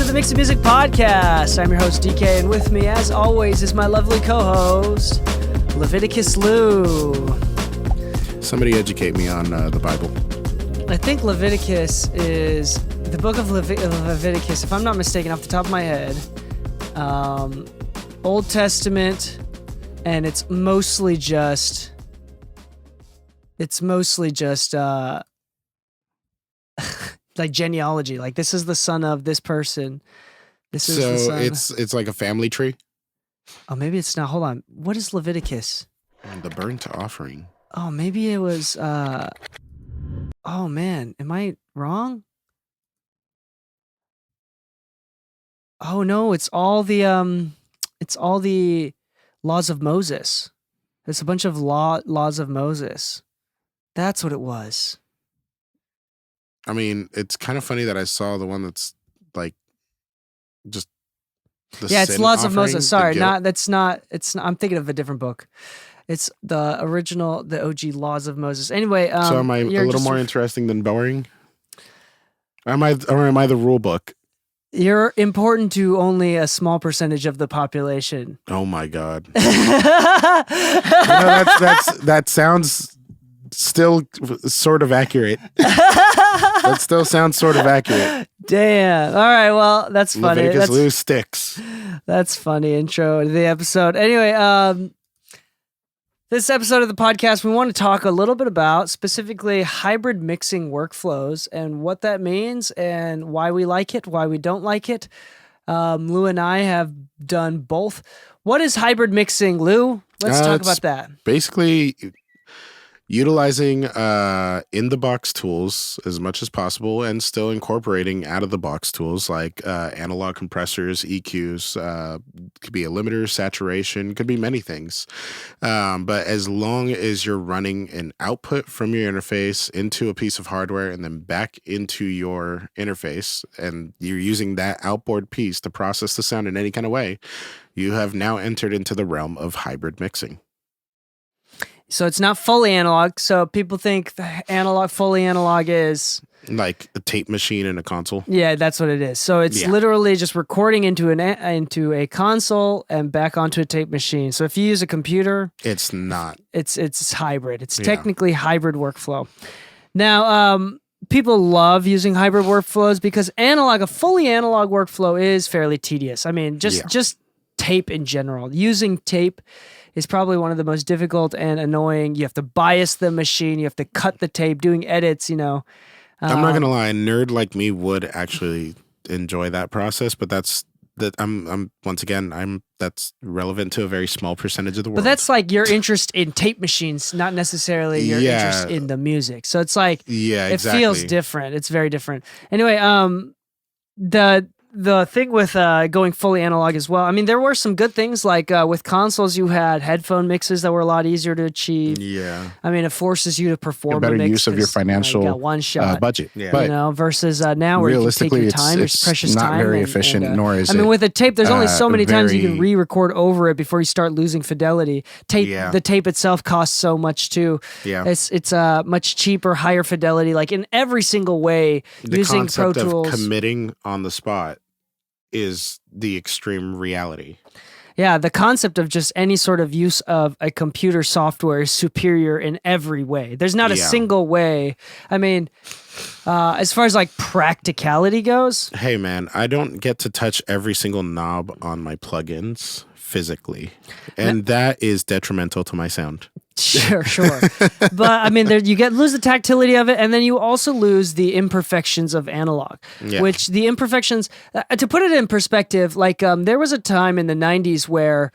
the Mix of Music podcast. I'm your host, Dee Kei, and with me, as always, is my lovely co-host, Leviticus Lu. Somebody educate me on the Bible. I think Leviticus is the book of Leviticus, if I'm not mistaken, off the top of my head. Old Testament, and it's mostly just like genealogy. Like, this is the son of this person. This is the son. It's like a family tree. Oh, maybe it's not. Hold on. What is Leviticus? And the burnt offering. Oh, maybe it was. Oh man, am I wrong? Oh no, it's all the laws of Moses. It's a bunch of laws of Moses. That's what it was. I mean, it's kind of funny that I saw the one that's like just the it's laws of Moses. Sorry, I'm thinking of a different book. It's the original, the OG laws of Moses. Anyway, so am I a little more interesting than boring? Or am I the rule book? You're important to only a small percentage of the population. Oh my God. That sounds still sort of accurate. That still sounds sort of accurate. Damn. All right. Well, that's funny. Leviticus Lu sticks. That's funny intro to the episode. Anyway, this episode of the podcast, we want to talk a little bit about specifically hybrid mixing workflows and what that means and why we like it, why we don't like it. Lou and I have done both. What is hybrid mixing, Lou? Let's talk about that. Basically, utilizing in-the-box tools as much as possible and still incorporating out-of-the-box tools like analog compressors, EQs, could be a limiter, saturation, could be many things. But as long as you're running an output from your interface into a piece of hardware and then back into your interface, and you're using that outboard piece to process the sound in any kind of way, you have now entered into the realm of hybrid mixing. So it's not fully analog. So people think fully analog is like a tape machine and a console. Yeah, that's what it is. So it's literally just recording into a console and back onto a tape machine. So if you use a computer, it's not. It's hybrid. It's technically hybrid workflow. Now, people love using hybrid workflows because a fully analog workflow is fairly tedious. I mean, just tape in general. Using tape is probably one of the most difficult and annoying. You have to bias the machine. You have to cut the tape, doing edits, I'm not going to lie. A nerd like me would actually enjoy that process, but that's relevant to a very small percentage of the world. But that's like your interest in tape machines, not necessarily your interest in the music. So it's like, it feels different. It's very different. Anyway, the thing with going fully analog as well, I mean, there were some good things, like with consoles, you had headphone mixes that were a lot easier to achieve. Yeah. I mean, it forces you to perform a better a mix use of your financial got one shot, budget. Yeah. But versus now where you can take your time, it's precious not time. Very efficient, nor is it. I mean, with a tape, there's only so many times you can re-record over it before you start losing fidelity. The tape itself costs so much too. Yeah. It's much cheaper, higher fidelity, like in every single way. The using concept Pro Tools, of committing on the spot is the extreme reality. Yeah, the concept of just any sort of use of a computer software is superior in every way. There's not a single way. I mean, as far as like practicality goes. Hey man, I don't get to touch every single knob on my plugins physically. And that is detrimental to my sound. Sure. But I mean, lose the tactility of it, and then you also lose the imperfections of analog, which the imperfections, to put it in perspective, like there was a time in the 90s where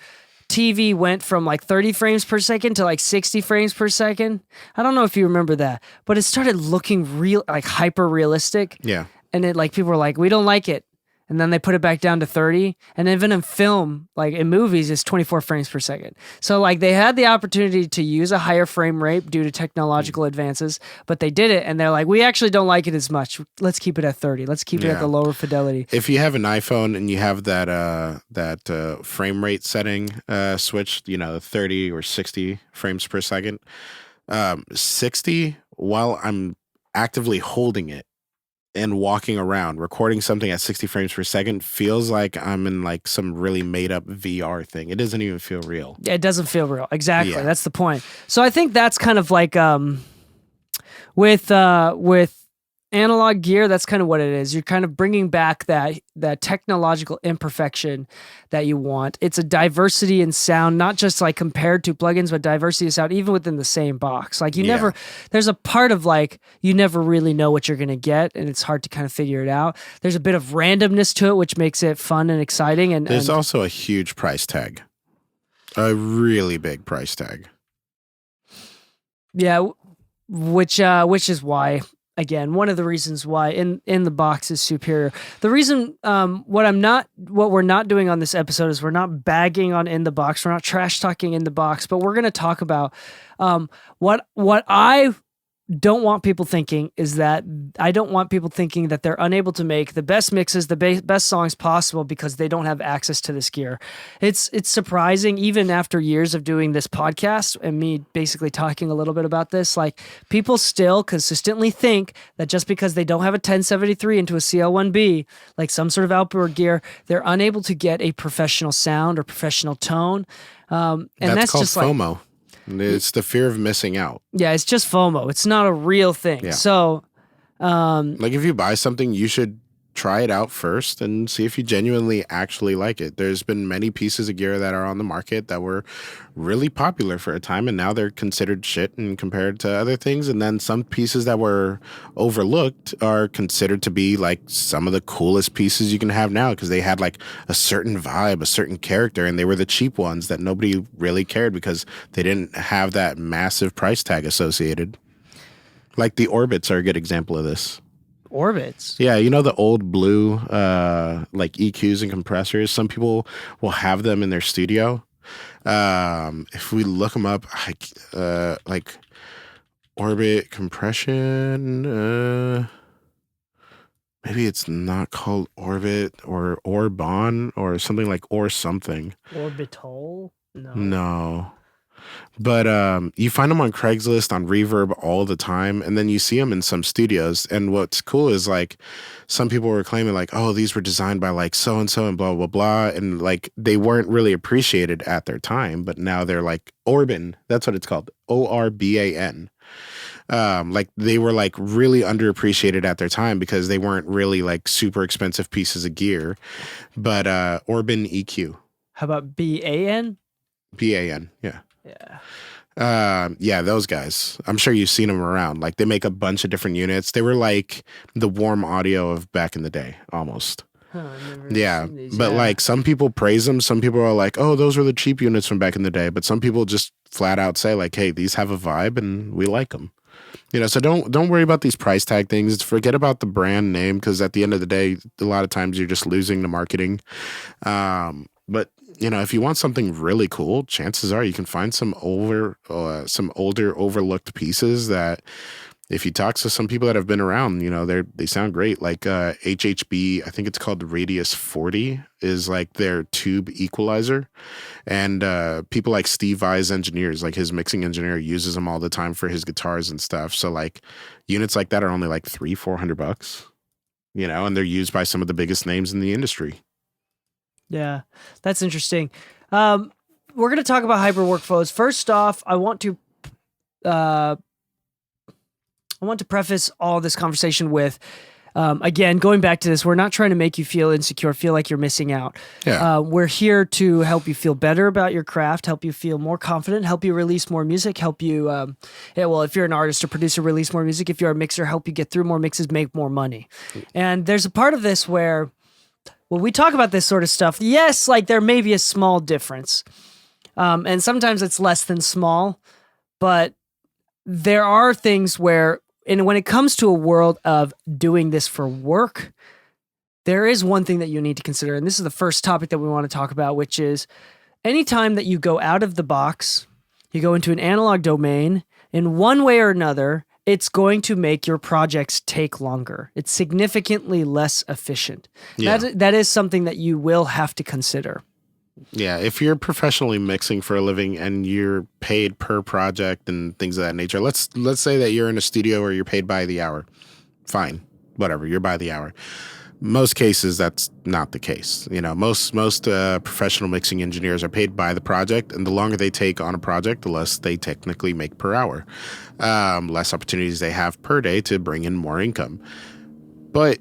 TV went from like 30 frames per second to like 60 frames per second. I don't know if you remember that, but it started looking like hyper realistic. Yeah. And people were like, we don't like it. And then they put it back down to 30. And even in film, like in movies, it's 24 frames per second. So like they had the opportunity to use a higher frame rate due to technological advances, but they did it. And they're like, we actually don't like it as much. Let's keep it at 30. Let's keep it at the lower fidelity. If you have an iPhone and you have that frame rate setting switched, 30 or 60 frames per second, 60 while I'm actively holding it and walking around, recording something at 60 frames per second feels like I'm in like some really made up VR thing. It doesn't even feel real. Yeah, it doesn't feel real. Exactly. Yeah. That's the point. So I think that's kind of like with analog gear, that's kind of what it is. You're kind of bringing back that technological imperfection that you want. It's a diversity in sound, not just like compared to plugins, but diversity of sound even within the same box. Like there's a part of like you never really know what you're going to get, and it's hard to kind of figure it out. There's a bit of randomness to it, which makes it fun and exciting. And there's also a huge price tag, a really big price tag. Yeah, which is why. Again, one of the reasons why in the box is superior. The reason what we're not doing on this episode is we're not bagging on in the box. We're not trash talking in the box, but we're going to talk about what I don't want people thinking is that I don't want people thinking that they're unable to make the best mixes, the best songs possible because they don't have access to this gear. It's surprising, even after years of doing this podcast and me basically talking a little bit about this, like people still consistently think that just because they don't have a 1073 into a CL1B, like some sort of outboard gear, they're unable to get a professional sound or professional tone. And that's called just like FOMO. It's the fear of missing out. Yeah, it's just FOMO. It's not a real thing. Yeah. So, like if you buy something, you should try it out first and see if you genuinely actually like it. There's been many pieces of gear that are on the market that were really popular for a time, and now they're considered shit and compared to other things. And then some pieces that were overlooked are considered to be like some of the coolest pieces you can have now because they had like a certain vibe, a certain character, and they were the cheap ones that nobody really cared because they didn't have that massive price tag associated. Like the Orbits are a good example of this. Orbits? Yeah, you know the old blue like EQs and compressors? Some people will have them in their studio. If we look them up, like Orbit compression, maybe it's not called Orbit or Orbon or something like or something. Orbital? No. But you find them on Craigslist, on Reverb all the time, and then you see them in some studios. And what's cool is like some people were claiming like, oh, these were designed by like so and so and blah blah blah, and like they weren't really appreciated at their time, but now they're like Orban. That's what it's called, ORBAN. Like they were like really underappreciated at their time because they weren't really like super expensive pieces of gear. But Orban EQ. How about BAN? BAN, yeah. Yeah. Yeah, those guys. I'm sure you've seen them around. Like they make a bunch of different units. They were like the warm audio of back in the day, almost. Yeah, but like some people praise them. Some people are like, "Oh, those were the cheap units from back in the day." But some people just flat out say like, "Hey, these have a vibe and we like them." You know, so don't worry about these price tag things. Forget about the brand name because at the end of the day, a lot of times you're just losing the marketing. But you know, if you want something really cool, chances are you can find some older overlooked pieces that if you talk to some people that have been around, you know, they sound great. Like HHB, I think it's called the Radius 40 is like their tube equalizer. And people like Steve Vai's engineers, like his mixing engineer uses them all the time for his guitars and stuff. So like units like that are only like $300-400, you know, and they're used by some of the biggest names in the industry. Yeah, that's interesting. We're going to talk about hyper workflows. First off, I want to preface all this conversation with, again, going back to this, we're not trying to make you feel insecure, feel like you're missing out. Yeah. We're here to help you feel better about your craft, help you feel more confident, help you release more music, help you, if you're an artist or producer, release more music. If you're a mixer, help you get through more mixes, make more money. And there's a part of this where when we talk about this sort of stuff, yes, like there may be a small difference. And sometimes it's less than small, but there are things where, and when it comes to a world of doing this for work, there is one thing that you need to consider. And this is the first topic that we want to talk about, which is anytime that you go out of the box, you go into an analog domain in one way or another, it's going to make your projects take longer. It's significantly less efficient. Yeah. That is something that you will have to consider. Yeah, if you're professionally mixing for a living and you're paid per project and things of that nature, let's say that you're in a studio where you're paid by the hour. Fine. whatever, you're by the hour. Most cases, that's not the case. Most professional mixing engineers are paid by the project, and the longer they take on a project, the less they technically make per hour. Less opportunities they have per day to bring in more income. But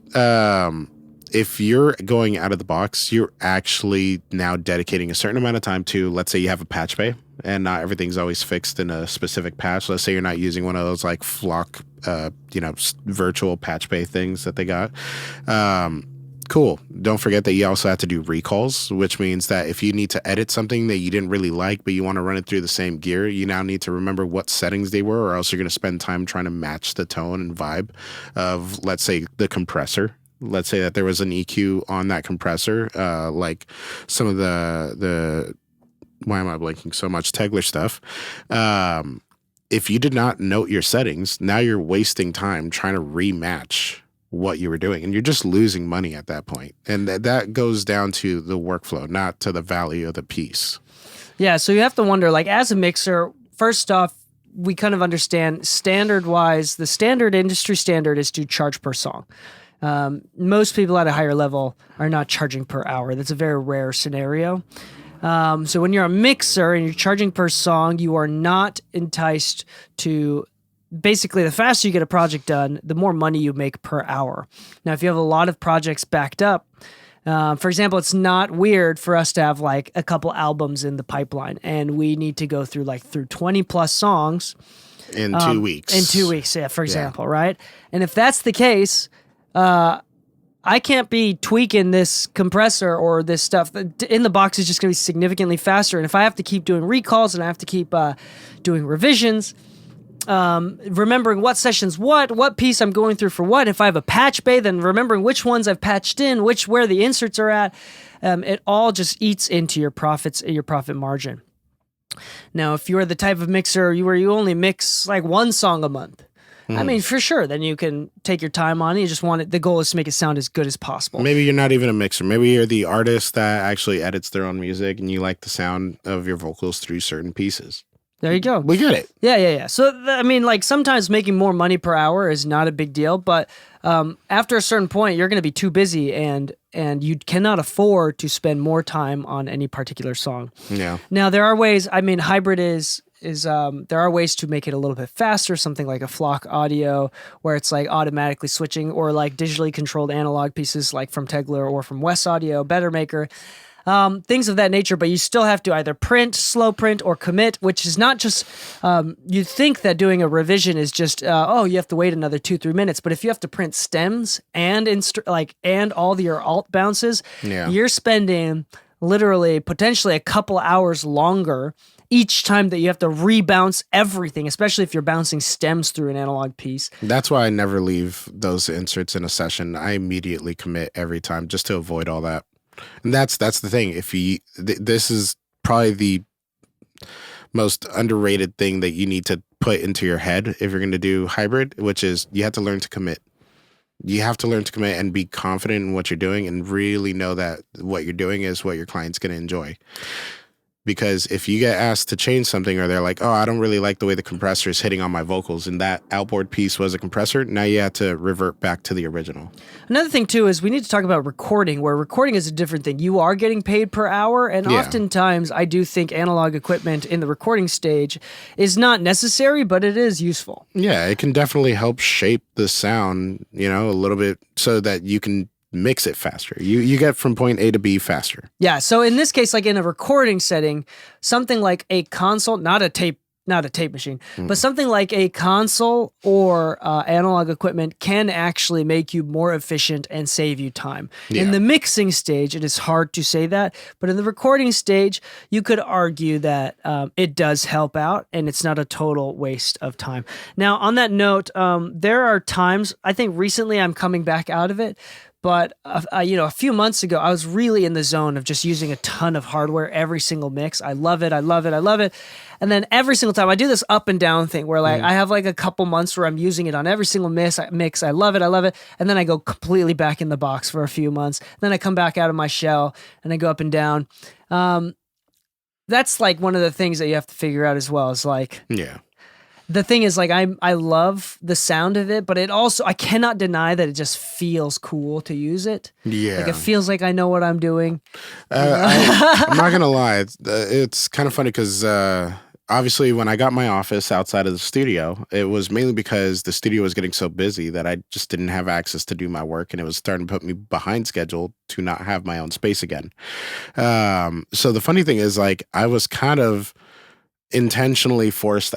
if you're going out of the box, you're actually now dedicating a certain amount of time to, let's say you have a patch bay, and not everything's always fixed in a specific patch. Let's say you're not using one of those like Flock, virtual patch bay things that they got. Cool. Don't forget that you also have to do recalls, which means that if you need to edit something that you didn't really like, but you want to run it through the same gear, you now need to remember what settings they were, or else you're going to spend time trying to match the tone and vibe of, let's say, the compressor. Let's say that there was an EQ on that compressor, like some of the why am I blanking so much? Tegler stuff. If you did not note your settings, now you're wasting time trying to rematch what you were doing, and you're just losing money at that point. And that goes down to the workflow, not to the value of the piece. Yeah, so you have to wonder, like, as a mixer, first off, we kind of understand standard-wise, the standard industry standard is to charge per song. Most people at a higher level are not charging per hour. That's a very rare scenario. So when you're a mixer and you're charging per song, you are not enticed to, basically, the faster you get a project done, the more money you make per hour. Now, if you have a lot of projects backed up, for example, it's not weird for us to have like a couple albums in the pipeline, and we need to go through 20 plus songs in 2 weeks. In 2 weeks, yeah, for example, right? And if that's the case, I can't be tweaking this compressor or this stuff. In the box is just going to be significantly faster. And if I have to keep doing recalls and I have to keep doing revisions, remembering what sessions what piece I'm going through for what. If I have a patch bay, then remembering which ones I've patched in, where the inserts are at. It all just eats into your profits, your profit margin. Now, if you're the type of mixer where you only mix like one song a month, I mean, for sure, then you can take your time on it. You just want it. The goal is to make it sound as good as possible. Maybe you're not even a mixer. Maybe you're the artist that actually edits their own music, and you like the sound of your vocals through certain pieces. There you go. We get it. Yeah. So, I mean, like, sometimes making more money per hour is not a big deal, but after a certain point, you're going to be too busy, and you cannot afford to spend more time on any particular song. Yeah. Now, there are ways. I mean, hybrid is there are ways to make it a little bit faster, something like a Flock audio, where it's like automatically switching, or like digitally controlled analog pieces like from Tegler or from West Audio, Better Maker. Things of that nature, but you still have to either print, slow print, or commit, which is not just, you think that doing a revision is just, you have to wait another 2-3 minutes, but if you have to print stems and and all your alt bounces, you're spending literally potentially a couple hours longer each time that you have to rebounce everything, especially if you're bouncing stems through an analog piece. That's why I never leave those inserts in a session. I immediately commit every time just to avoid all that. And that's the thing. If this is probably the most underrated thing that you need to put into your head if you're going to do hybrid, which is you have to learn to commit. You have to learn to commit and be confident in what you're doing, and really know that what you're doing is what your client's going to enjoy. Because if you get asked to change something, or they're like, oh, I don't really like the way the compressor is hitting on my vocals, and that outboard piece was a compressor, now you have to revert back to the original. Another thing, too, is we need to talk about recording, where recording is a different thing. You are getting paid per hour, and oftentimes I do think analog equipment in the recording stage is not necessary, but it is useful. Yeah, it can definitely help shape the sound, a little bit, so that you can mix it faster. You get from point A to B faster. Yeah. So in this case, like in a recording setting, something like a console, not a tape machine, but something like a console or analog equipment can actually make you more efficient and save you time. Yeah. In the mixing stage, it is hard to say that, but in the recording stage, you could argue that it does help out, and it's not a total waste of time. Now, on that note, there are times, I think recently I'm coming back out of it, but a few months ago, I was really in the zone of just using a ton of hardware every single mix. I love it. And then every single time I do this up and down thing where I have like a couple months where I'm using it on every single mix. I love it. And then I go completely back in the box for a few months. Then I come back out of my shell and I go up and down. That's like one of the things that you have to figure out as well, is like, the thing is, like, I love the sound of it, but it also, I cannot deny that it just feels cool to use it. Yeah. Like, it feels like I know what I'm doing. I'm not gonna lie. It's kind of funny because obviously when I got my office outside of the studio, it was mainly because the studio was getting so busy that I just didn't have access to do my work, and it was starting to put me behind schedule to not have my own space again. So the funny thing is, like, I was kind of intentionally forced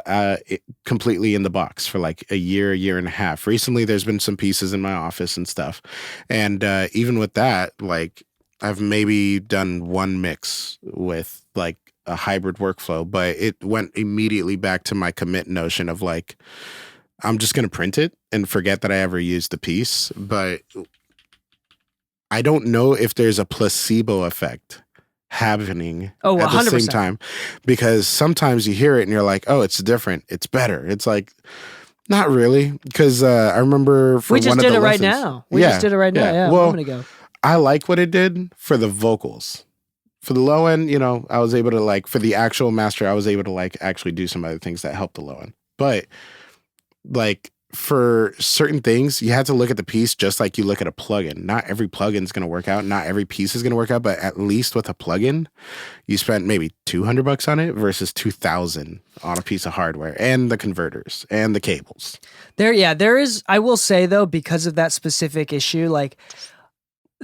completely in the box for like a year and a half. Recently, there's been some pieces in my office and stuff, and even with that, like, I've maybe done one mix with like a hybrid workflow, but it went immediately back to my commit notion of like, I'm just going to print it and forget that I ever used the piece. But I don't know if there's a placebo effect happening at the 100%. same time, because sometimes you hear it and you're like, oh, it's different, it's better. It's like, not really, because I remember for we just one did of the it right lessons, now. We just did it right now. Yeah, well, a moment ago. I like what it did for the vocals. For the low end, you know, I was able to like, for the actual master, I was able to like actually do some other things that helped the low end. But like for certain things, you have to look at the piece just like you look at a plugin. Not every plugin is going to work out. Not every piece is going to work out. But at least with a plugin, you spent maybe $200 on it versus $2,000 on a piece of hardware and the converters and the cables. There is. I will say though, because of that specific issue, like,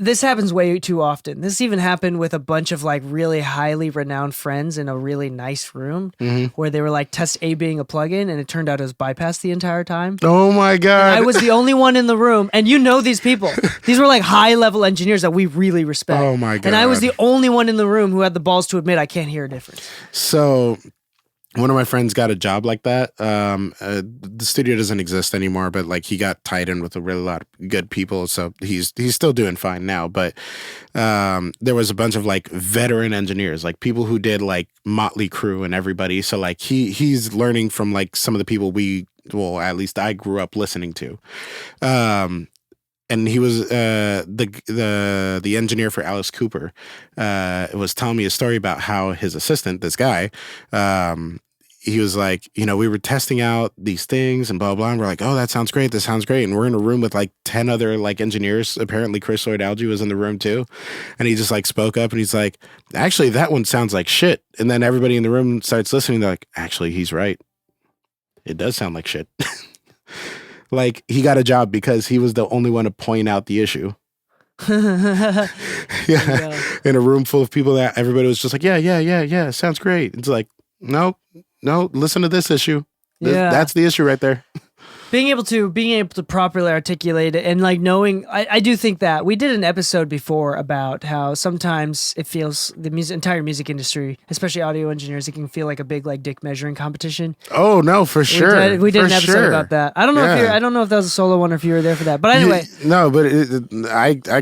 this happens way too often. This even happened with a bunch of like really highly renowned friends in a really nice room where they were like test A-Bing a plugin, and it turned out it was bypassed the entire time. Oh my God. And I was the only one in the room, and you know these people. These were like high-level engineers that we really respect. Oh my God. And I was the only one in the room who had the balls to admit I can't hear a difference. So one of my friends got a job like that. The studio doesn't exist anymore, but like he got tied in with a really lot of good people, so he's still doing fine now. But there was a bunch of like veteran engineers, like people who did like Motley Crue and everybody. So like he's learning from like some of the people at least I grew up listening to. And he was the engineer for Alice Cooper. Was telling me a story about how his assistant, this guy, he was like, you know, we were testing out these things and blah, blah, and we're like, oh, that sounds great. This sounds great. And we're in a room with like 10 other like engineers. Apparently Chris Lloyd-Alge was in the room too. And he just like spoke up and he's like, actually, that one sounds like shit. And then everybody in the room starts listening. They're like, actually, he's right. It does sound like shit. Like, he got a job because he was the only one to point out the issue. Yeah. In a room full of people that everybody was just like, yeah, sounds great. It's like, no, listen to this issue. That's the issue right there. Being able to properly articulate it and like knowing, I do think that we did an episode before about how sometimes it feels the entire music industry, especially audio engineers, it can feel like a big like dick measuring competition. Oh no, for sure. We did an episode about that. I don't know if that was a solo one or if you were there for that. But anyway, I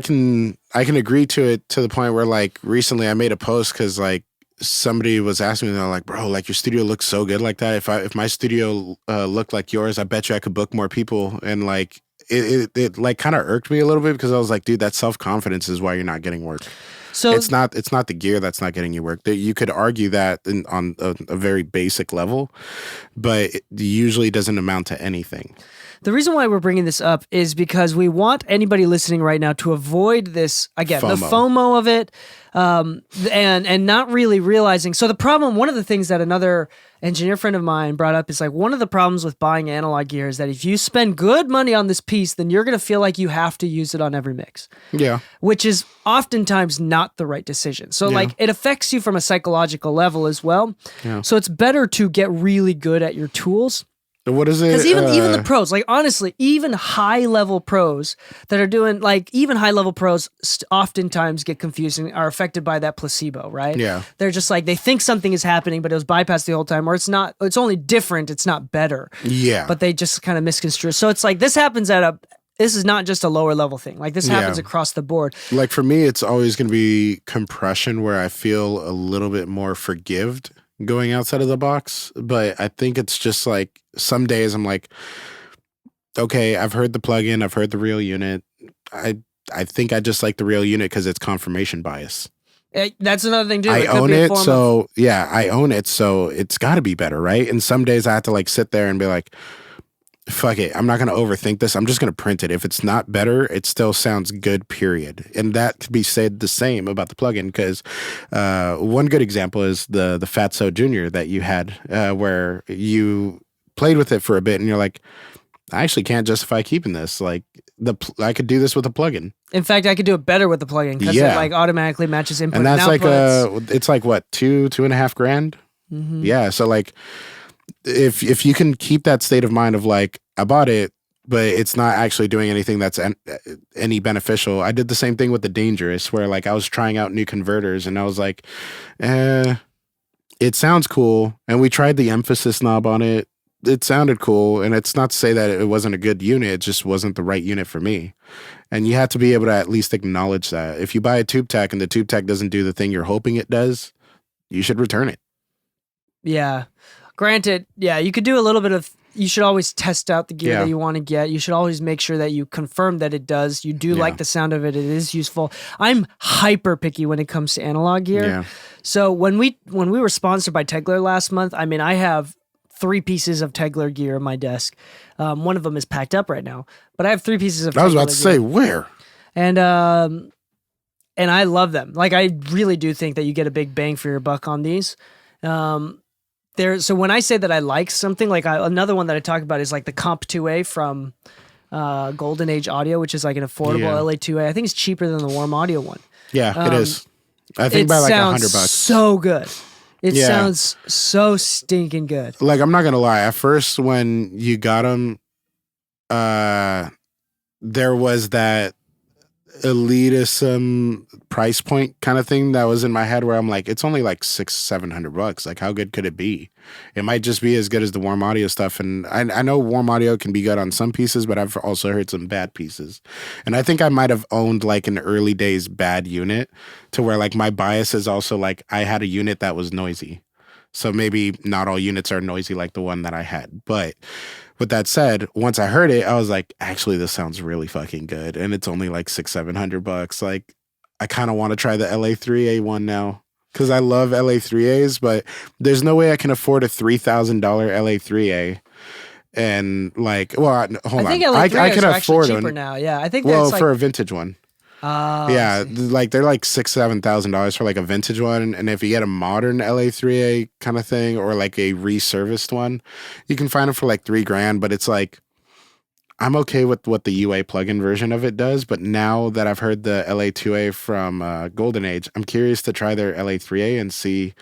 can agree to it to the point where like recently I made a post because like somebody was asking me, they're like, bro, like your studio looks so good like that. If my studio looked like yours, I bet you I could book more people. And like it like kind of irked me a little bit because I was like, dude, that self-confidence is why you're not getting work. So it's not the gear that's not getting you work. You could argue that on a very basic level, but it usually doesn't amount to anything. The reason why we're bringing this up is because we want anybody listening right now to avoid this, again, the FOMO of it, and not really realizing. So the problem, one of the things that another engineer friend of mine brought up is like, one of the problems with buying analog gear is that if you spend good money on this piece, then you're going to feel like you have to use it on every mix. Yeah. Which is oftentimes not the right decision. So like it affects you from a psychological level as well. Yeah. So it's better to get really good at your tools. What is it? Because even the pros, like honestly, even high level pros that are doing like even high level pros oftentimes get confused and are affected by that placebo, right? Yeah. They're just like, they think something is happening, but it was bypassed the whole time, or it's not, it's only different, it's not better. Yeah. But they just kind of misconstrue. So it's like, this happens this is not just a lower level thing. Like this happens across the board. Like for me, it's always going to be compression where I feel a little bit more forgived going outside of the box. But I think it's just like some days I'm like, okay, I've heard the plugin, I've heard the real unit. I think I just like the real unit because it's confirmation bias. That's another thing too. I own it, so I own it, so it's got to be better, right? And some days I have to like sit there and be like, fuck it, I'm not going to overthink this. I'm just going to print it. If it's not better, it still sounds good, period. And that could be said the same about the plugin, because one good example is the Fatso Junior that you had, where you played with it for a bit and you're like, I actually can't justify keeping this. Like I could do this with a plugin. In fact, I could do it better with the plugin because it like automatically matches input and that's and like it's like what, $2.5 grand. Mm-hmm. Yeah, so like if you can keep that state of mind of like, I bought it, but it's not actually doing anything that's any beneficial. I did the same thing with the Dangerous, where like I was trying out new converters and I was like, it sounds cool, and we tried the emphasis knob on it. It sounded cool, and it's not to say that it wasn't a good unit, it just wasn't the right unit for me. And you have to be able to at least acknowledge that. If you buy a tube tech and the tube tech doesn't do the thing you're hoping it does, you should return it. Yeah. Granted, you could do a little bit of, you should always test out the gear that you want to get. You should always make sure that you confirm that it does. You do like the sound of it. It is useful. I'm hyper picky when it comes to analog gear. Yeah. So when we were sponsored by Tegler last month, I mean, I have 3 pieces of Tegler gear on my desk. One of them is packed up right now, but I have 3 pieces of Tegler I was about to gear. say, where? And I love them. Like, I really do think that you get a big bang for your buck on these. So when I say that I like something, like another one that I talk about is like the Comp 2A from Golden Age Audio, which is like an affordable LA2A. I think it's cheaper than the Warm Audio one. Yeah, it is. I think by like $100. So good. It sounds so stinking good. Like, I'm not gonna lie. At first, when you got them, there was that elitism price point kind of thing that was in my head, where I'm like, it's only like $600-700. Like, how good could it be? It might just be as good as the Warm Audio stuff. And I know Warm Audio can be good on some pieces, but I've also heard some bad pieces. And I think I might have owned like an early days bad unit, to where like my bias is also like I had a unit that was noisy. So maybe not all units are noisy like the one that I had. But with that said, once I heard it, I was like, actually, this sounds really fucking good. And it's only like $600-700. Like, I kind of want to try the LA3A one now, because I love LA3As, but there's no way I can afford a $3,000 LA3A. And like, well, hold on. I think LA3As can are afford actually cheaper one now. Yeah, I think well, that's for a vintage one. Yeah, like they're like $6,000-7,000 for like a vintage one, and if you get a modern LA3A kind of thing, or like a resurfaced one, you can find them for like $3,000. But it's like, I'm okay with what the UA plugin version of it does, but now that I've heard the LA2A from Golden Age, I'm curious to try their LA3A and see,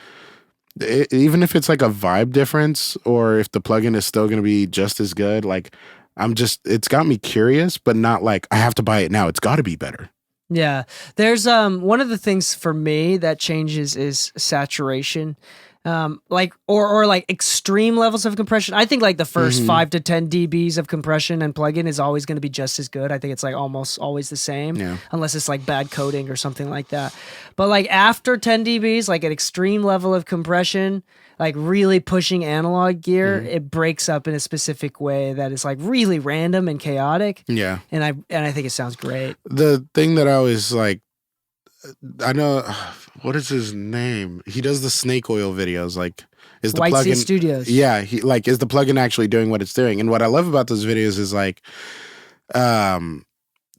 even if it's like a vibe difference, or if the plugin is still going to be just as good. Like, it's got me curious, but not like I have to buy it now. It's got to be better. Yeah. There's one of the things for me that changes is saturation. Like or like extreme levels of compression. I think like the first 5 to 10 dBs of compression and plugin is always going to be just as good. I think it's like almost always the same, unless it's like bad coding or something like that. But like after 10 dBs, like an extreme level of compression, like really pushing analog gear, it breaks up in a specific way that is like really random and chaotic. Yeah. And I think it sounds great. The thing that I always like, I know, what is his name? He does the snake oil videos. Like, is the White plugin Sea Studios? Yeah, is the plugin actually doing what it's doing? And what I love about those videos is like,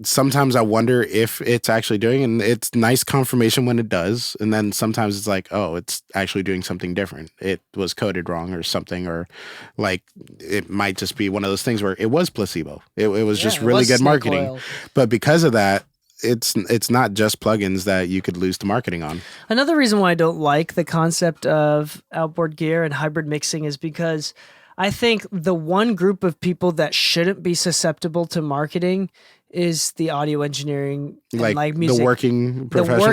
sometimes I wonder if it's actually doing, and it's nice confirmation when it does. And then sometimes it's like, oh, it's actually doing something different. It was coded wrong or something, or like it might just be one of those things where it was placebo. It was just really good marketing. Oil. But because of that, it's not just plugins that you could lose to marketing on. Another reason why I don't like the concept of outboard gear and hybrid mixing is because I think the one group of people that shouldn't be susceptible to marketing is the audio engineering and like music. The working professionals.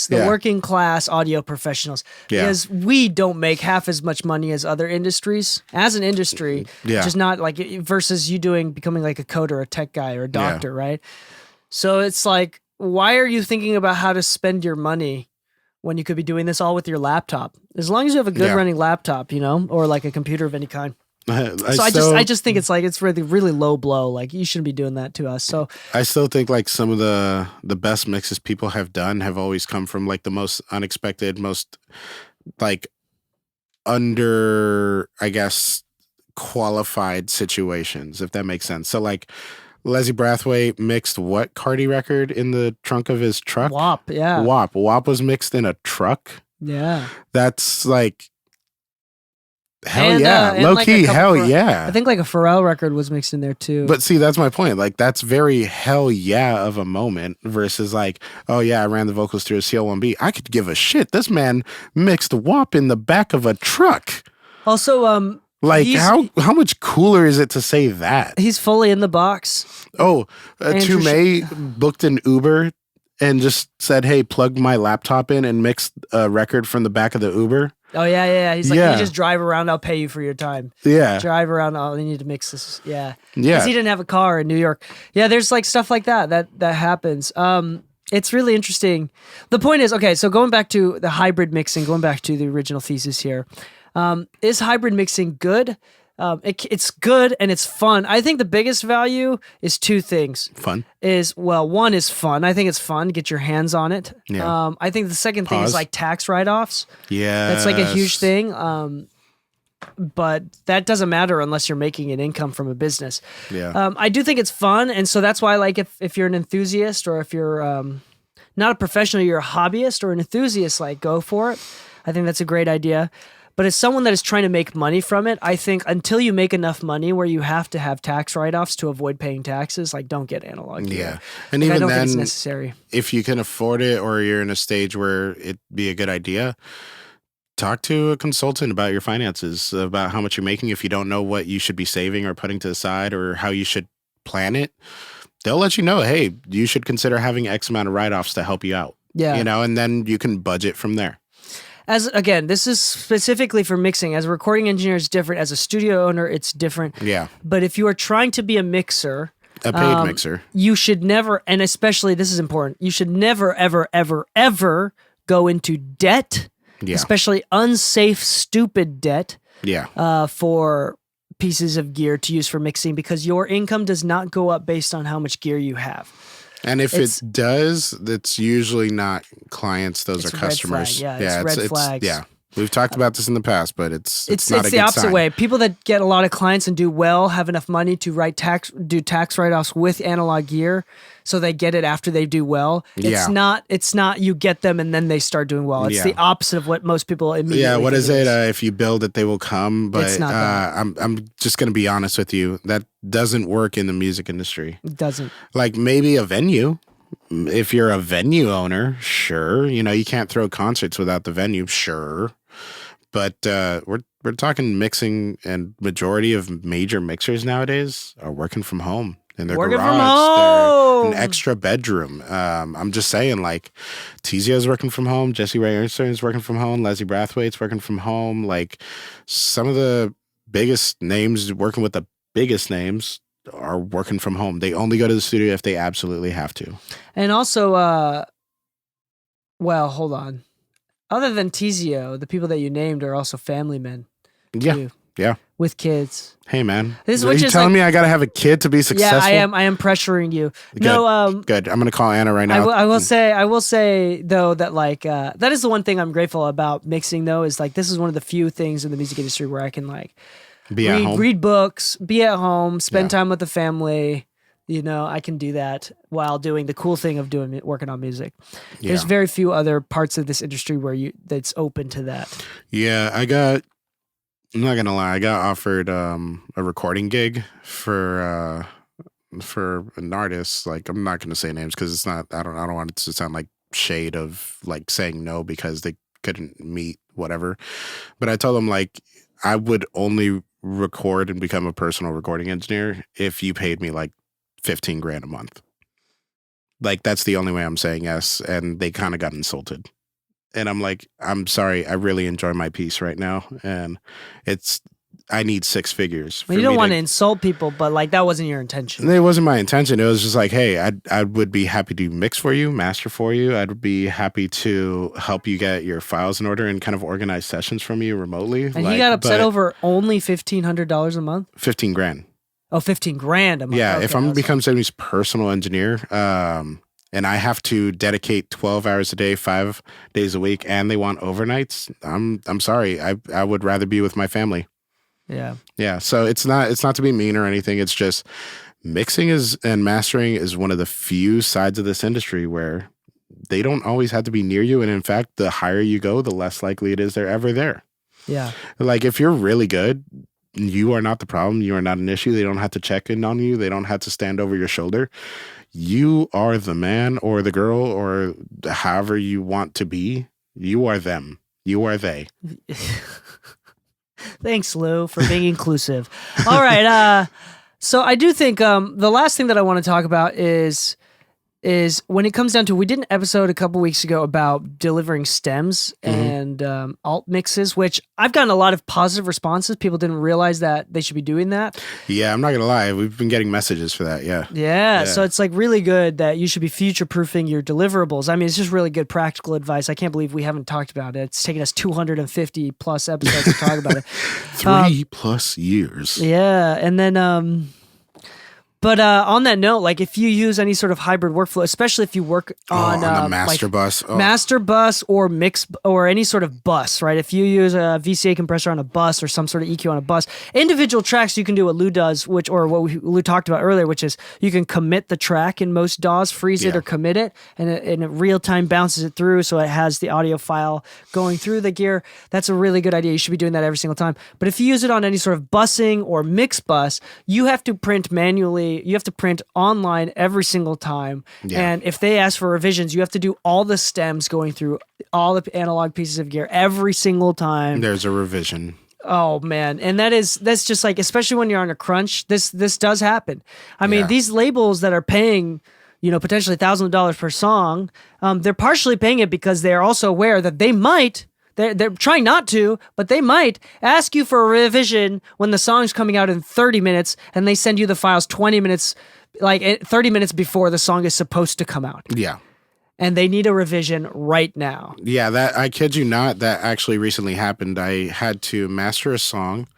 The working class audio professionals. Yeah. Because we don't make half as much money as other industries. As an industry, just not like versus you becoming like a coder, a tech guy, or a doctor, right? So it's like, why are you thinking about how to spend your money when you could be doing this all with your laptop? As long as you have a good running laptop, or like a computer of any kind. I just think it's really really low blow. Like you shouldn't be doing that to us. So I still think like some of the best mixes people have done have always come from like the most unexpected, most like under, I guess, qualified situations, if that makes sense. So like Leslie Brathwaite mixed what Cardi record in the trunk of his truck? WAP, yeah. WAP was mixed in a truck. Yeah. That's like hell yeah. Low like key, hell yeah. I think like a Pharrell record was mixed in there too. But see, that's my point. Like that's very hell yeah of a moment versus like, oh yeah, I ran the vocals through a CL1B. I could give a shit. This man mixed WAP in the back of a truck. Also, like how much cooler is it to say that? He's fully in the box. Oh, Toomey booked an Uber and just said, "Hey, plug my laptop in and mix a record from the back of the Uber." Oh yeah. He's like, you just drive around. I'll pay you for your time. Yeah, drive around. Oh, you need to mix this. Yeah. Because he didn't have a car in New York. Yeah, there's like stuff like that happens. It's really interesting. The point is, okay, so going back to the hybrid mixing, going back to the original thesis here, is hybrid mixing good? It's good and it's fun. I think the biggest value is two things. Fun. One is fun. I think it's fun. Get your hands on it. Yeah. I think the second thing is like tax write-offs. Yeah. That's like a huge thing. But that doesn't matter unless you're making an income from a business. Yeah. I do think it's fun. And so that's why like if you're an enthusiast or if you're not a professional, you're a hobbyist or an enthusiast, like go for it. I think that's a great idea. But as someone that is trying to make money from it, I think until you make enough money where you have to have tax write-offs to avoid paying taxes, like don't get analog gear. Yeah. And like, even I don't then, think it's necessary. If you can afford it or you're in a stage where it'd be a good idea, talk to a consultant about your finances, about how much you're making. If you don't know what you should be saving or putting to the side or how you should plan it, they'll let you know, hey, you should consider having X amount of write-offs to help you out. Yeah. And then you can budget from there. Again, this is specifically for mixing. As a recording engineer, it's different. As a studio owner, it's different. Yeah. But if you are trying to be a mixer, a paid mixer, you should never, and especially this is important, you should never, ever, ever, ever go into debt, especially unsafe, stupid debt for pieces of gear to use for mixing, because your income does not go up based on how much gear you have. And if it does, it's usually not clients; those are customers. It's red flags. Yeah, we've talked about this in the past, but it's not a the good opposite sign. way. People that get a lot of clients and do well have enough money to do tax write-offs with analog gear, so they get it after they do well. It's not you get them and then they start doing well. It's the opposite of what most people immediately. Yeah, what is it? If you build it, they will come. But it's not that. I'm just gonna be honest with you. That doesn't work in the music industry. It doesn't. Like maybe a venue. If you're a venue owner, sure. You can't throw concerts without the venue, sure. But we're talking mixing, and majority of major mixers nowadays are working from home in their garage. They're an extra bedroom. I'm just saying, like, Tizio's working from home, Jesse Ray Ernstein's working from home, Leslie Brathwaite's working from home. Like, some of the biggest names working with the biggest names are working from home. They only go to the studio if they absolutely have to. And also, hold on. Other than Tizio, the people that you named are also family men. Yeah. Yeah. With kids. Hey, man. Are you telling me I got to have a kid to be successful? Yeah, I am pressuring you. Good. No, good. I'm going to call Anna right now. I will say though that like that is the one thing I'm grateful about mixing though, is like this is one of the few things in the music industry where I can like read books, be at home, spend time with the family. I can do that while doing the cool thing of working on music. Yeah. There's very few other parts of this industry where that's open to that. Yeah, I'm not gonna lie, I got offered a recording gig for an artist. Like, I'm not gonna say names because it's not. I don't want it to sound like shade of like saying no because they couldn't meet whatever. But I told them like I would only record and become a personal recording engineer if you paid me like $15,000 a month. Like, that's the only way I'm saying yes. And they kind of got insulted. And I'm like, I'm sorry, I really enjoy my piece right now. And it's I need six figures. Well, you don't want to insult people, but like that wasn't your intention. It wasn't my intention. It was just like, hey, I would be happy to mix for you, master for you. I'd be happy to help you get your files in order and kind of organize sessions from you remotely. And he got upset over only $1,500 a month? 15 grand. Oh, 15 grand a month. Yeah, okay, if I'm going to become somebody's personal engineer, and I have to dedicate 12 hours a day, 5 days a week, and they want overnights, I'm sorry. I would rather be with my family. Yeah. Yeah. So it's not to be mean or anything. It's just mixing and mastering is one of the few sides of this industry where they don't always have to be near you. And in fact, the higher you go, the less likely it is they're ever there. Yeah. Like if you're really good, you are not the problem. You are not an issue. They don't have to check in on you. They don't have to stand over your shoulder. You are the man or the girl or however you want to be. You are them. You are they. Thanks, Lou, for being inclusive. All right. So I do think the last thing that I want to talk about is when it comes down to, we did an episode a couple weeks ago about delivering stems and alt mixes, which I've gotten a lot of positive responses. People didn't realize that they should be doing that. Yeah, I'm not going to lie. We've been getting messages for that. Yeah. So it's like really good that you should be future-proofing your deliverables. I mean, it's just really good practical advice. I can't believe we haven't talked about it. It's taken us 250 plus episodes to talk about it. 3+ years. Yeah. And then... But on that note, like if you use any sort of hybrid workflow, especially if you work on the master bus, master bus or mix or any sort of bus, right? If you use a VCA compressor on a bus or some sort of EQ on a bus, individual tracks, you can do what Lou does, Lou talked about earlier, which is you can commit the track in most DAWs, freeze it or commit it, and it real time bounces it through, so it has the audio file going through the gear. That's a really good idea. You should be doing that every single time. But if you use it on any sort of busing or mix bus, you have to print manually. You have to print online every single time. Yeah. And if they ask for revisions, you have to do all the stems going through all the analog pieces of gear every single time. There's a revision. Oh man. And that's just like, especially when you're on a crunch, this does happen. I mean, these labels that are paying, potentially thousands of dollars per song, they're partially paying it because they're also aware that they might, they're trying not to, but they might ask you for a revision when the song's coming out in 30 minutes and they send you the files 20 minutes, like 30 minutes before the song is supposed to come out. Yeah. And they need a revision right now. Yeah, that I kid you not, that actually recently happened. I had to master a song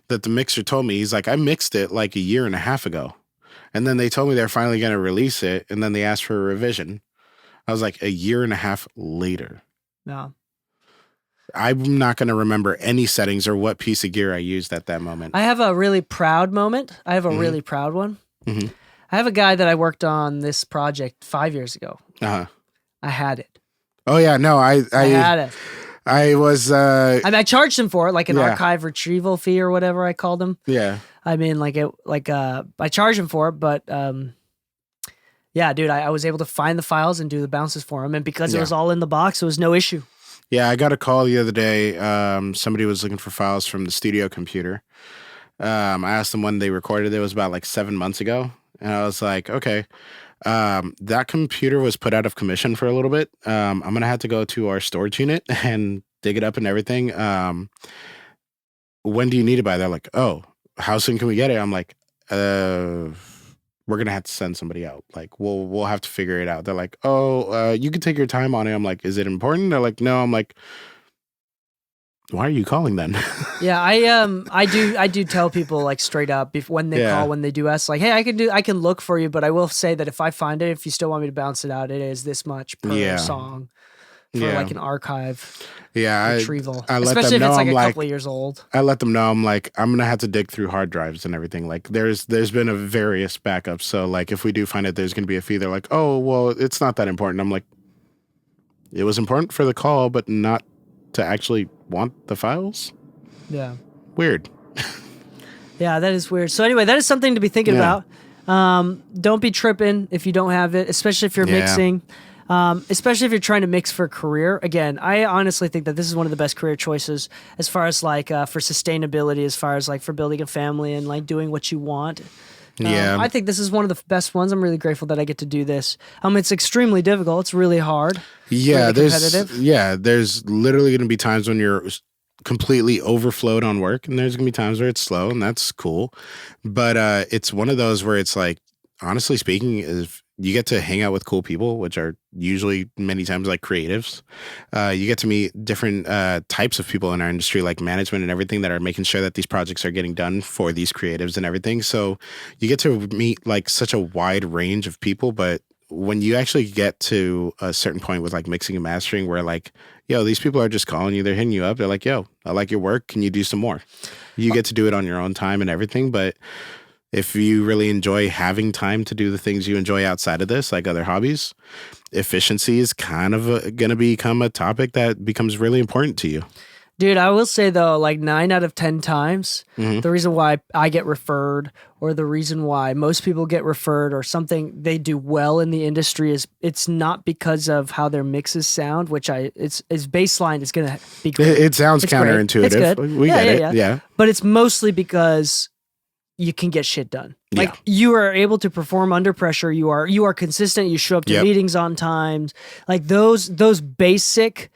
that the mixer told me, he's like, I mixed it like a year and a half ago. And then they told me they're finally going to release it. And then they asked for a revision. I was like, a year and a half later. No. I'm not going to remember any settings or what piece of gear I used at that moment. I have a really proud moment. I have a really proud one. Mm-hmm. I have a guy that I worked on this project 5 years ago. Uh-huh. I had it. Oh, yeah. No, I had it. I was... I charged him for it, like an archive retrieval fee or whatever I called him. Yeah. I mean, I charged him for it, but... yeah, dude, I was able to find the files and do the bounces for him. And because it was all in the box, it was no issue. Yeah, I got a call the other day. Somebody was looking for files from the studio computer. I asked them when they recorded it. It was about like 7 months ago. And I was like, okay, that computer was put out of commission for a little bit. I'm going to have to go to our storage unit and dig it up and everything. When do you need it by? They're like, oh, how soon can we get it? I'm like, we're going to have to send somebody out. Like, we'll have to figure it out. They're like, oh, you can take your time on it. I'm like, is it important? They're like, no. I'm like, why are you calling then? Yeah, I do tell people like straight up when they call, when they do ask, like, hey, I can look for you, but I will say that if I find it, if you still want me to bounce it out, it is this much per song for like an archive. Yeah, retrieval. I let especially them know, if it's like I'm a couple of years old. I let them know I'm like, I'm gonna have to dig through hard drives and everything. Like there's been a various backups. So like if we do find it, there's gonna be a fee. They're like, oh well, it's not that important. I'm like, it was important for the call, but not to actually want the files. Yeah. Weird. Yeah, that is weird. So anyway, that is something to be thinking about. Don't be tripping if you don't have it, especially if you're mixing. Especially if you're trying to mix for a career. Again, I honestly think that this is one of the best career choices as far as like for sustainability, as far as like for building a family and like doing what you want. I think this is one of the best ones. I'm really grateful that I get to do this. It's extremely difficult. It's really hard. Yeah, really competitive. There's literally going to be times when you're completely overflowed on work, and there's gonna be times where it's slow, and that's cool. But it's one of those where it's like, honestly speaking, is you get to hang out with cool people, which are usually many times like creatives. You get to meet different types of people in our industry, like management and everything, that are making sure that these projects are getting done for these creatives and everything. So you get to meet like such a wide range of people. But when you actually get to a certain point with like mixing and mastering, where like, yo, these people are just calling you, they're hitting you up, they're like, yo, I like your work, can you do some more? You get to do it on your own time and everything. But if you really enjoy having time to do the things you enjoy outside of this, like other hobbies, efficiency is kind of going to become a topic that becomes really important to you. Dude, I will say though, like 9 out of 10 times, the reason why I get referred, or the reason why most people get referred, or something they do well in the industry, is it's not because of how their mixes sound, which it's baseline is going to be great. It sounds it's counterintuitive. Great. It's good. We get it. Yeah. But it's mostly because you can get shit done. Like you are able to perform under pressure. You are consistent. You show up to meetings on time. Like those basic,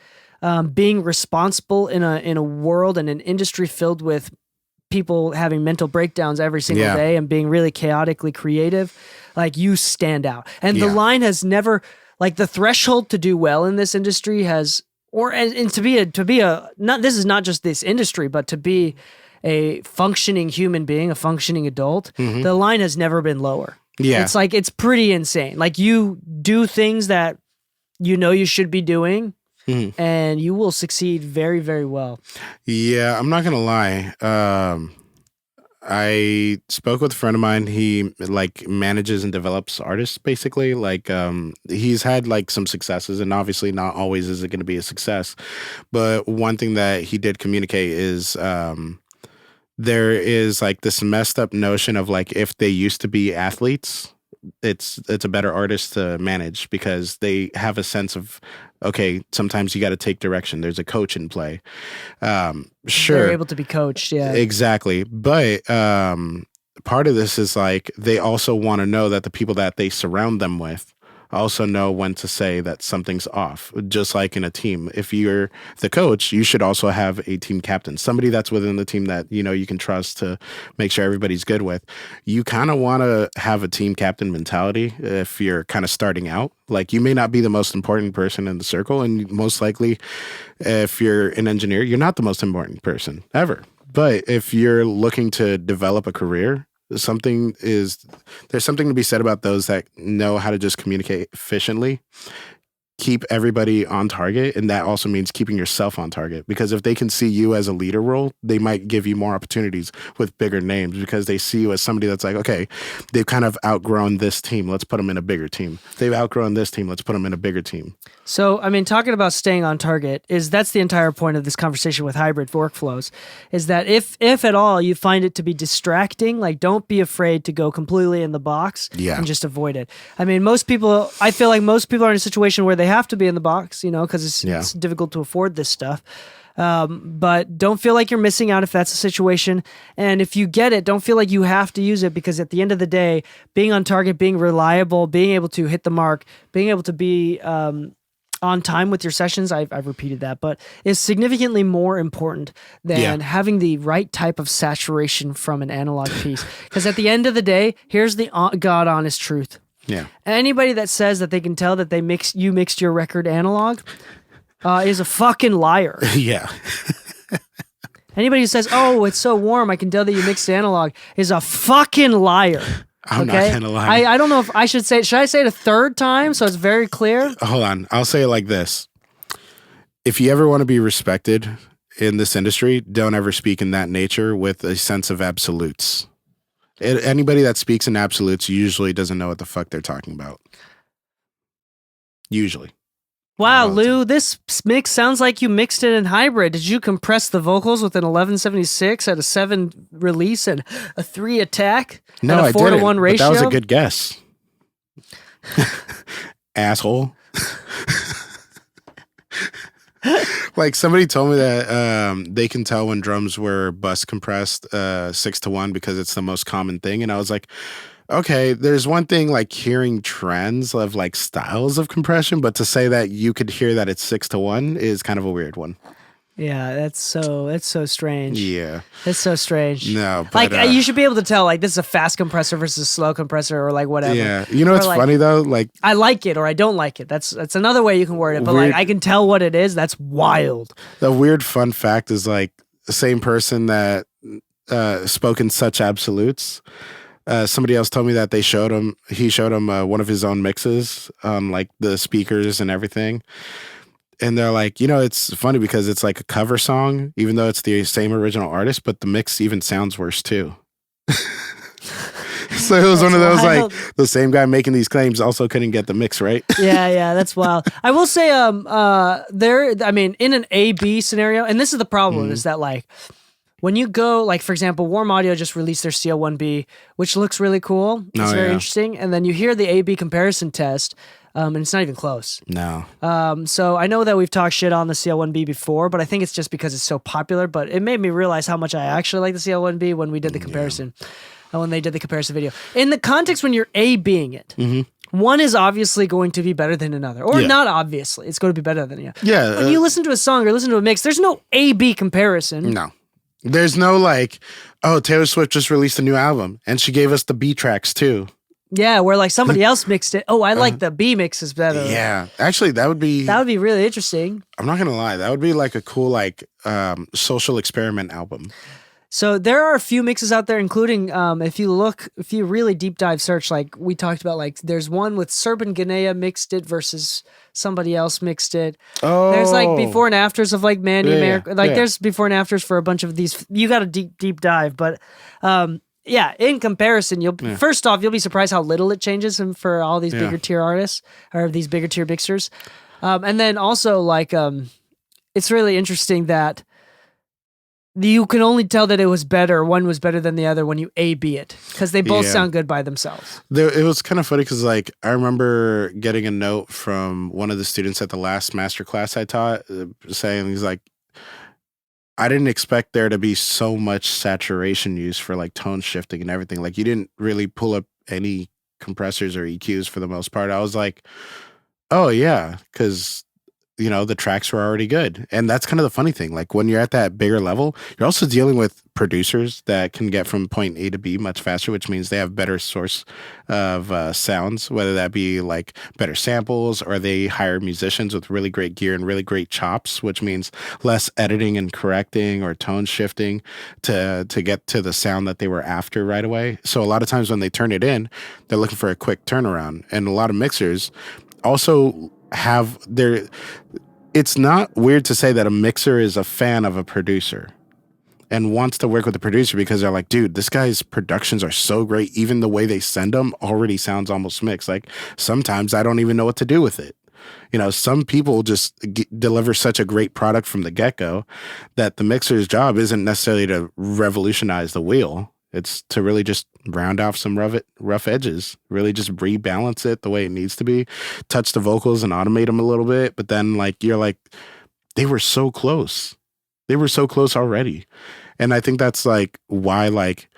being responsible in a world and an industry filled with people having mental breakdowns every single day and being really chaotically creative. Like you stand out. And the line has never, like the threshold to do well in this industry has, and to be a not, this is not just this industry, but to be a functioning human being, a functioning adult, the line has never been lower. Yeah. It's like, it's pretty insane. Like you do things that you know you should be doing, and you will succeed very, very well. Yeah, I'm not going to lie. I spoke with a friend of mine. He like manages and develops artists, basically. Like he's had like some successes, and obviously not always is it going to be a success. But one thing that he did communicate is there is like this messed up notion of like, if they used to be athletes, it's a better artist to manage, because they have a sense of, okay, sometimes you got to take direction. There's a coach in play. Sure. They're able to be coached. Yeah, exactly. But part of this is like, they also want to know that the people that they surround them with also know when to say that something's off. Just like in a team, if you're the coach, you should also have a team captain, somebody that's within the team that you know you can trust to make sure everybody's good with. You kind of want to have a team captain mentality if you're kind of starting out. Like you may not be the most important person in the circle, and most likely if you're an engineer, you're not the most important person ever. But if you're looking to develop a career, there's something to be said about those that know how to just communicate efficiently, keep everybody on target, and that also means keeping yourself on target. Because if they can see you as a leader role, they might give you more opportunities with bigger names, because they see you as somebody that's like, okay, they've kind of outgrown this team, let's put them in a bigger team. They've outgrown this team, let's put them in a bigger team. So, I mean, talking about staying on target, that's the entire point of this conversation with hybrid workflows, is that if at all you find it to be distracting, like don't be afraid to go completely in the box and just avoid it. I mean, I feel like most people are in a situation where they have to be in the box, you know, because it's difficult to afford this stuff. But don't feel like you're missing out if that's the situation. And if you get it, don't feel like you have to use it, because at the end of the day, being on target, being reliable, being able to hit the mark, being able to be on time with your sessions, I've repeated that, but is significantly more important than having the right type of saturation from an analog piece. Because at the end of the day, here's the God honest truth. Yeah. Anybody that says that they can tell that you mixed your record analog is a fucking liar. Yeah. Anybody who says, "Oh, it's so warm, I can tell that you mixed analog," is a fucking liar. I'm not gonna lie. I don't know if I should say it. Should I say it a third time so it's very clear? Hold on. I'll say it like this. If you ever want to be respected in this industry, don't ever speak in that nature with a sense of absolutes. Anybody that speaks in absolutes usually doesn't know what the fuck they're talking about. Usually. Wow, Lou, this mix sounds like you mixed it in hybrid. Did you compress the vocals with an 1176 at a 7 release and a 3 attack? No, I didn't. 4-to-1 ratio? But that was a good guess. Asshole. Like somebody told me that they can tell when drums were bus compressed 6-to-1 because it's the most common thing. And I was like, okay, there's one thing like hearing trends of like styles of compression, but to say that you could hear that it's 6-to-1 is kind of a weird one. Yeah, that's so strange. Yeah. It's so strange. No, but like you should be able to tell like this is a fast compressor versus a slow compressor or like whatever. Yeah. You know what's like, funny though? Like I like it or I don't like it. That's another way you can word it. But weird, like I can tell what it is. That's wild. The weird fun fact is like the same person that spoke in such absolutes. Somebody else told me that he showed him one of his own mixes on like the speakers and everything. And they're like, it's funny because it's like a cover song, even though it's the same original artist, but the mix even sounds worse too. So it was one of those wild. Like the same guy making these claims also couldn't get the mix right. Yeah, that's wild. I will say, in an A/B scenario, and this is the problem is that like when you go, like for example, Warm Audio just released their CL1B, which looks really cool. It's very interesting, and then you hear the A/B comparison test. And it's not even close. No. So I know that we've talked shit on the CL1B before, but I think it's just because it's so popular. But it made me realize how much I actually like the CL1B when we did the comparison. When they did the comparison video. In the context when you're A-Bing it, one is obviously going to be better than another. Or not obviously. It's going to be better than the other. Yeah. When you listen to a song or listen to a mix, there's no A-B comparison. No. There's no like, oh, Taylor Swift just released a new album and she gave us the B tracks too. Yeah, where like somebody else mixed it. Oh, I like the B mixes better. Yeah. Actually, that would be really interesting. I'm not going to lie. That would be like a cool like social experiment album. So there are a few mixes out there, including if you really deep dive search, like we talked about, like there's one with Serban Ganea mixed it versus somebody else mixed it. Oh, there's like before and afters of like Mandy America. Like there's before and afters for a bunch of these. You got to deep dive, but in comparison, first off you'll be surprised how little it changes for all these bigger tier artists or these bigger tier mixers, and then also like it's really interesting that. You can only tell that one was better than the other when you A/B it, because they both sound good by themselves. It was kind of funny because like I remember getting a note from one of the students at the last master class I taught saying, he's like, I didn't expect there to be so much saturation used for like tone shifting and everything. Like you didn't really pull up any compressors or EQs for the most part. I was like, oh yeah, because the tracks were already good. And that's kind of the funny thing. Like when you're at that bigger level, you're also dealing with producers that can get from point A to B much faster, which means they have better source of sounds, whether that be like better samples or they hire musicians with really great gear and really great chops, which means less editing and correcting or tone shifting to get to the sound that they were after right away. So a lot of times when they turn it in, they're looking for a quick turnaround. And a lot of mixers also have it's not weird to say that a mixer is a fan of a producer and wants to work with the producer because they're like, dude, this guy's productions are so great. Even the way they send them already sounds almost mixed. Like sometimes I don't even know what to do with it. Some people just deliver such a great product from the get-go that the mixer's job isn't necessarily to revolutionize the wheel. It's to really just round off some rough edges, really just rebalance it the way it needs to be, touch the vocals and automate them a little bit. But then like, you're like, they were so close. They were so close already. And I think that's like why, like,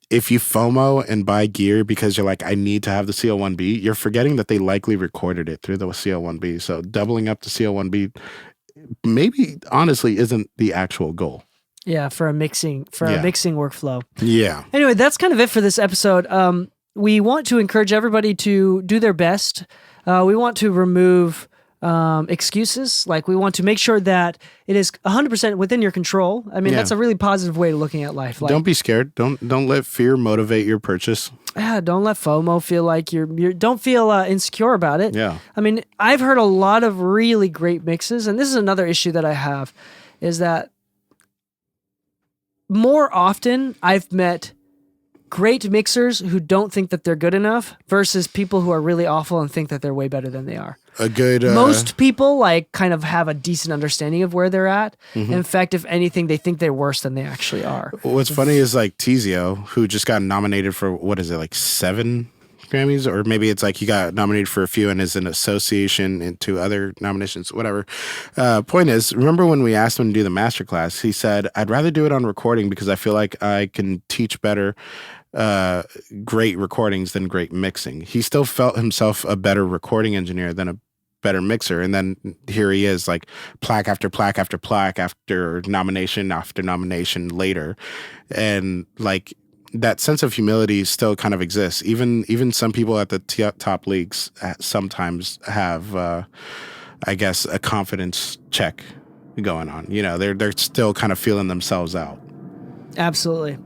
if you FOMO and buy gear because you're like, I need to have the CL1B, you're forgetting that they likely recorded it through the CL1B. So doubling up the CL1B maybe honestly isn't the actual goal. Yeah, for a mixing workflow. Yeah. Anyway, that's kind of it for this episode. We want to encourage everybody to do their best. We want to remove excuses. Like we want to make sure that it is 100% within your control. I mean, that's a really positive way of looking at life. Like, don't be scared. Don't let fear motivate your purchase. Yeah, don't let FOMO feel like don't feel insecure about it. Yeah. I mean, I've heard a lot of really great mixes, and this is another issue that I have, is that more often I've met great mixers who don't think that they're good enough versus people who are really awful and think that they're way better than they are. Most people like kind of have a decent understanding of where they're at. Mm-hmm. In fact, if anything, they think they're worse than they actually are. What's funny is like Tizio, who just got nominated for, what is it, like 7 Grammys? Or maybe it's like he got nominated for a few and is an association into other nominations, whatever. Point is, remember when we asked him to do the masterclass, he said, I'd rather do it on recording because I feel like I can teach better great recordings than great mixing. He still felt himself a better recording engineer than a better mixer. And then here he is, like plaque after plaque after plaque after nomination later. And like that sense of humility still kind of exists. Even some people at the top leagues sometimes have, I guess, a confidence check going on. You know, they're still kind of feeling themselves out. Absolutely.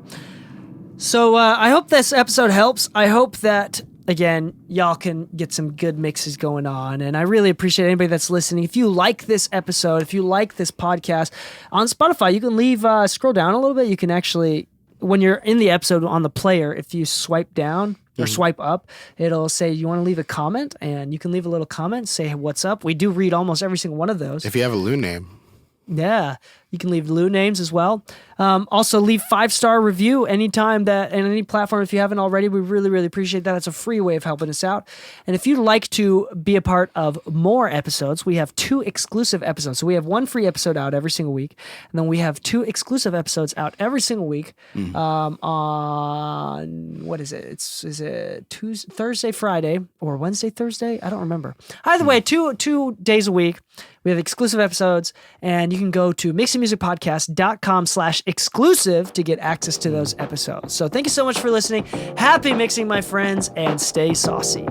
So I hope this episode helps. I hope that, again, y'all can get some good mixes going on. And I really appreciate anybody that's listening. If you like this episode, if you like this podcast, on Spotify, you can leave, scroll down a little bit. You can actually, when you're in the episode on the player, if you swipe down or swipe up, it'll say you want to leave a comment, and you can leave a little comment, say what's up. We do read almost every single one of those. If you have a Lu name. Yeah, you can leave Lu names as well. Also, leave 5-star review anytime that, and any platform if you haven't already. We really, really appreciate that. It's a free way of helping us out. And if you'd like to be a part of more episodes, we have 2 exclusive episodes. So we have 1 free episode out every single week, and then we have 2 exclusive episodes out every single week. On what is it? Is it Tuesday, Thursday, Friday, or Wednesday, Thursday? I don't remember. Either way, 2 days a week. We have exclusive episodes, and you can go to mixingmusicpodcast.com/exclusive to get access to those episodes. So thank you so much for listening. Happy mixing, my friends, and stay saucy.